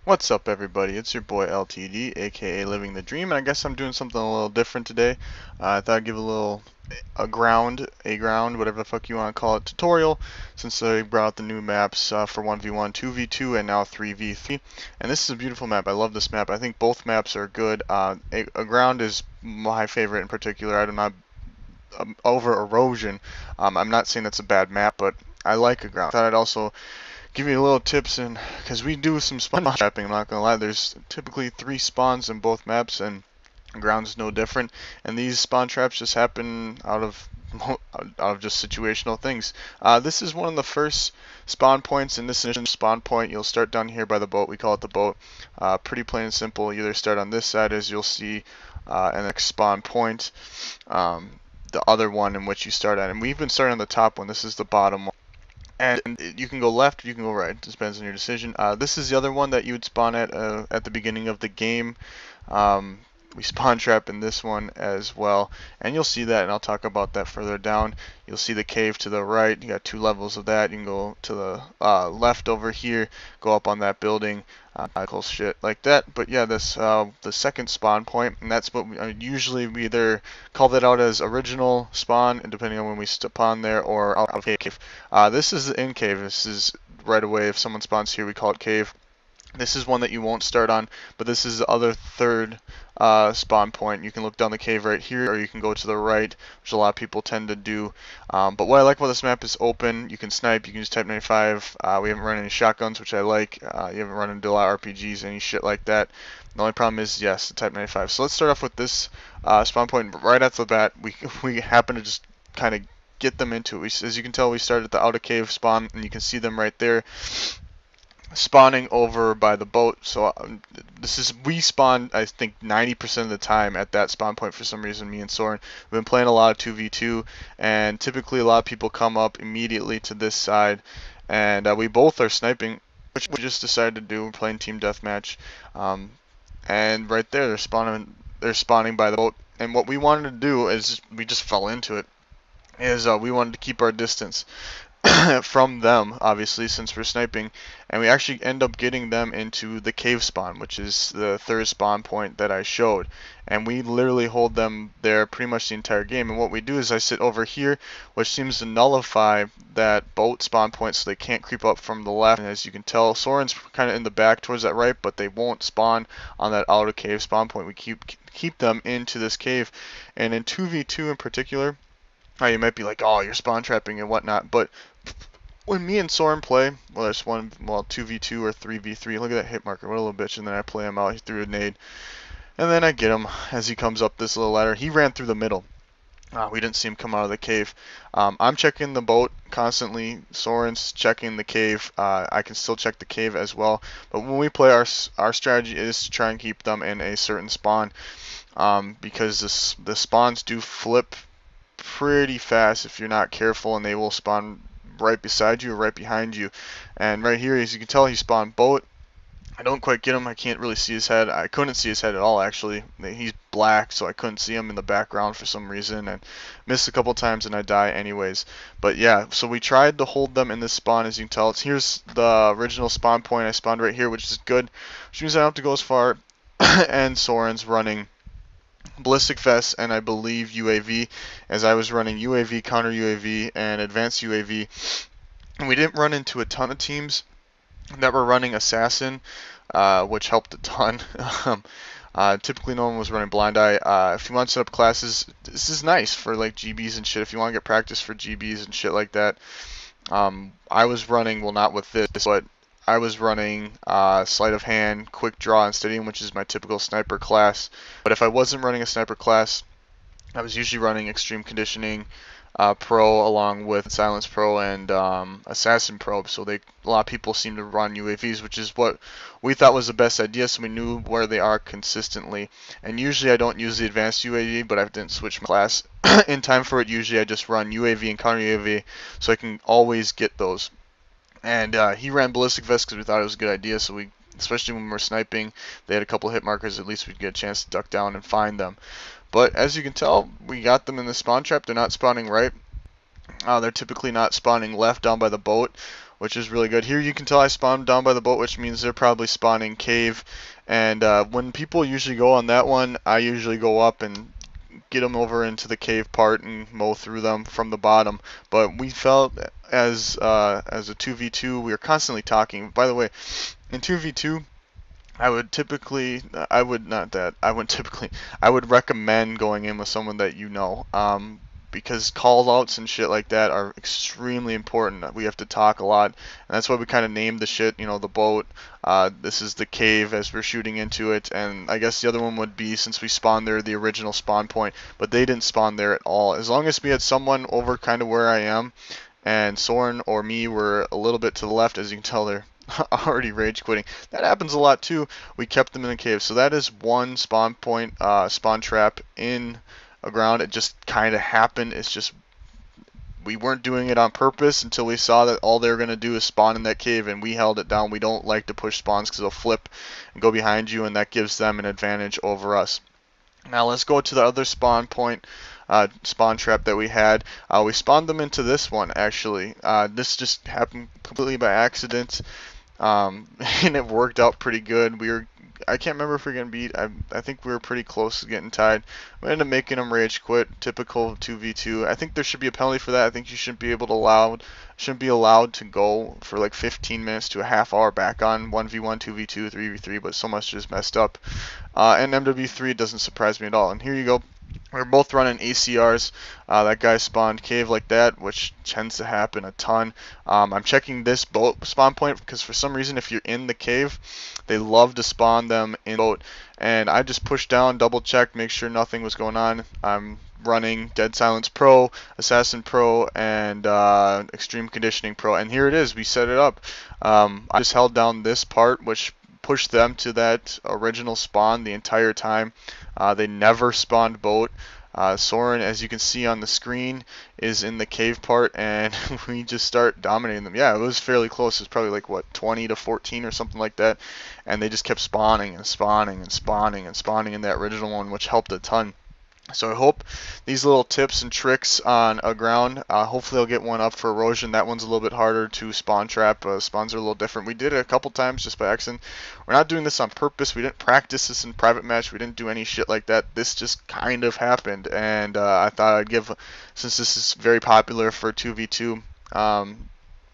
What's up, everybody? It's your boy LTD, aka Living the Dream, and I guess I'm doing something a little different today. I thought I'd give a little a ground, whatever the fuck you want to call it, tutorial, since I brought out the new maps for 1v1, 2v2, and now 3v3. And this is a beautiful map. I love this map. I think both maps are good. Aground is my favorite in particular. I do not over erosion. I'm not saying that's a bad map, but I like Aground. I thought I'd also give you a little tips, and because we do some spawn trapping, I'm not gonna lie, there's typically 3 spawns in both maps, and ground's no different, and these spawn traps just happen out of just situational things. This is one of the first spawn points. In this initial spawn point, you'll start down here by the boat. We call it the boat. Pretty plain and simple. You either start on this side, as you'll see, and next spawn point, the other one in which you start at, and we've been starting on the top one. This is the bottom one. And you can go left, you can go right. It depends on your decision. This is the other one that you would spawn at the beginning of the game. Um, we spawn trap in this one as well, and you'll see that, and I'll talk about that further down. You'll see the cave to the right. You got 2 levels of that. You can go to the left over here, go up on that building, cool shit like that. But yeah, this the second spawn point, and that's what usually we either call that out as original spawn, and depending on when we spawn there, or out of cave. This is the in cave. This is right away. If someone spawns here, we call it cave. This is one that you won't start on, but this is the other third spawn point. You can look down the cave right here, or you can go to the right, which a lot of people tend to do. But what I like about this map is open. You can snipe, you can use Type 95. We haven't run any shotguns, which I like. You haven't run into a lot of RPGs, any shit like that. The only problem is, yes, the Type 95. So let's start off with this spawn point. Right off the bat, we happen to just kind of get them into it. As you can tell, we started at the outer cave spawn, and you can see them right there spawning over by the boat. So we spawn, I think, 90% of the time at that spawn point. For some reason, me and Soren, we've been playing a lot of 2v2, and typically a lot of people come up immediately to this side, and we both are sniping, which we just decided to do. We're playing team deathmatch, and right there they're spawning by the boat. And what we wanted to do is, we just fell into it, is we wanted to keep our distance from them, obviously, since we're sniping, and we actually end up getting them into the cave spawn, which is the third spawn point that I showed, and we literally hold them there pretty much the entire game. And what we do is I sit over here, which seems to nullify that boat spawn point, so they can't creep up from the left. And as you can tell, Soren's kind of in the back towards that right, but they won't spawn on that outer cave spawn point. We keep them into this cave. And in 2v2 in particular, you might be like, oh, you're spawn trapping and whatnot, but when me and Soren play, whether it's 2v2 or 3v3, look at that hit marker, what a little bitch, and then I play him out, he threw a nade, and then I get him as he comes up this little ladder. He ran through the middle. We didn't see him come out of the cave. I'm checking the boat constantly. Soren's checking the cave. I can still check the cave as well. But when we play, our strategy is to try and keep them in a certain spawn, because the spawns do flip pretty fast if you're not careful, and they will spawn right beside you or right behind you. And right here, as you can tell, he spawned boat. I don't quite get him. I can't really see his head. I couldn't see his head at all, actually. He's black, so I couldn't see him in the background for some reason, and missed a couple times, and I die anyways. But yeah, so we tried to hold them in this spawn. As you can tell, here's the original spawn point. I spawned right here, which is good, which means I don't have to go as far. And Soren's running ballistic vest and I believe UAV, as I was running UAV, counter UAV, and advanced UAV. And we didn't run into a ton of teams that were running assassin, which helped a ton. Typically no one was running blind eye. If you want to set up classes, this is nice for like GBs and shit. If you want to get practice for GBs and shit like that, I was running, well, not with this, but I was running sleight of hand, quick draw, and stadium, which is my typical sniper class. But if I wasn't running a sniper class, I was usually running extreme conditioning pro, along with silence pro and assassin pro. So a lot of people seem to run UAVs, which is what we thought was the best idea, so we knew where they are consistently. And usually I don't use the advanced UAV, but I didn't switch my class in time for it. Usually I just run UAV and counter UAV, so I can always get those. And he ran ballistic vest because we thought it was a good idea, so especially when we're sniping, they had a couple hit markers, at least we'd get a chance to duck down and find them. But as you can tell, we got them in the spawn trap. They're not spawning right. They're typically not spawning left down by the boat. which is really good. Here you can tell I spawned down by the boat, which means they're probably spawning cave. And when people usually go on that one, I usually go up and get them over into the cave part and mow through them from the bottom. But we felt as a 2v2, we were constantly talking. By the way, in 2v2, I would typically, I would not that, I would typically, I would recommend going in with someone that you know, because call outs and shit like that are extremely important. We have to talk a lot, and that's why we kind of named the shit, you know, the boat. This is the cave as we're shooting into it, and I guess the other one would be, since we spawned there, the original spawn point, but they didn't spawn there at all. As long as we had someone over kind of where I am, and Soren or me were a little bit to the left, as you can tell they're already rage quitting. That happens a lot too. We kept them in the cave. So that is one spawn point, spawn trap in Aground. It just kind of happened. It's just we weren't doing it on purpose until we saw that all they're going to do is spawn in that cave, and we held it down. We don't like to push spawns because they'll flip and go behind you, and that gives them an advantage over us. Now let's go to the other spawn point, spawn trap that we had. We spawned them into this one actually. This just happened completely by accident, and it worked out pretty good. I can't remember if we were gonna beat. I think we were pretty close to getting tied. We ended up making them rage quit. Typical 2v2. I think there should be a penalty for that. I think you shouldn't be allowed to go for like 15 minutes to a half hour back on 1v1, 2v2, 3v3. But so much just messed up. And MW3 doesn't surprise me at all. And here you go. We're both running ACRs. That guy spawned cave like that, which tends to happen a ton. I'm checking this boat spawn point because for some reason if you're in the cave, they love to spawn them in the boat. And I just pushed down, double checked, make sure nothing was going on. I'm running Dead Silence Pro, Assassin Pro, and Extreme Conditioning Pro. And here it is. We set it up. I just held down this part, which pushed them to that original spawn the entire time. They never spawned boat. Soren, as you can see on the screen, is in the cave part, and we just start dominating them. Yeah, it was fairly close. It was probably like, what, 20 to 14 or something like that. And they just kept spawning and spawning and spawning and spawning in that original one, which helped a ton. So I hope these little tips and tricks on Aground, hopefully I'll get one up for erosion. That one's a little bit harder to spawn trap. Spawns are a little different. We did it a couple times just by accident. We're not doing this on purpose. We didn't practice this in private match. We didn't do any shit like that. This just kind of happened, and I thought I'd give, since this is very popular for 2v2,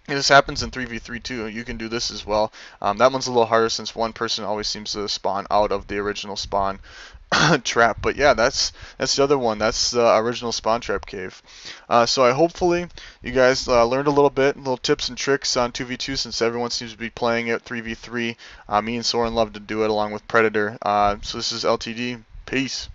this happens in 3v3 too. You can do this as well. That one's a little harder since one person always seems to spawn out of the original spawn trap. But yeah, that's the other one. That's the original spawn trap cave. So I hopefully you guys learned a little bit, little tips and tricks on 2v2 since everyone seems to be playing it 3v3. Me and Soren love to do it along with Predator. So this is LTD. Peace.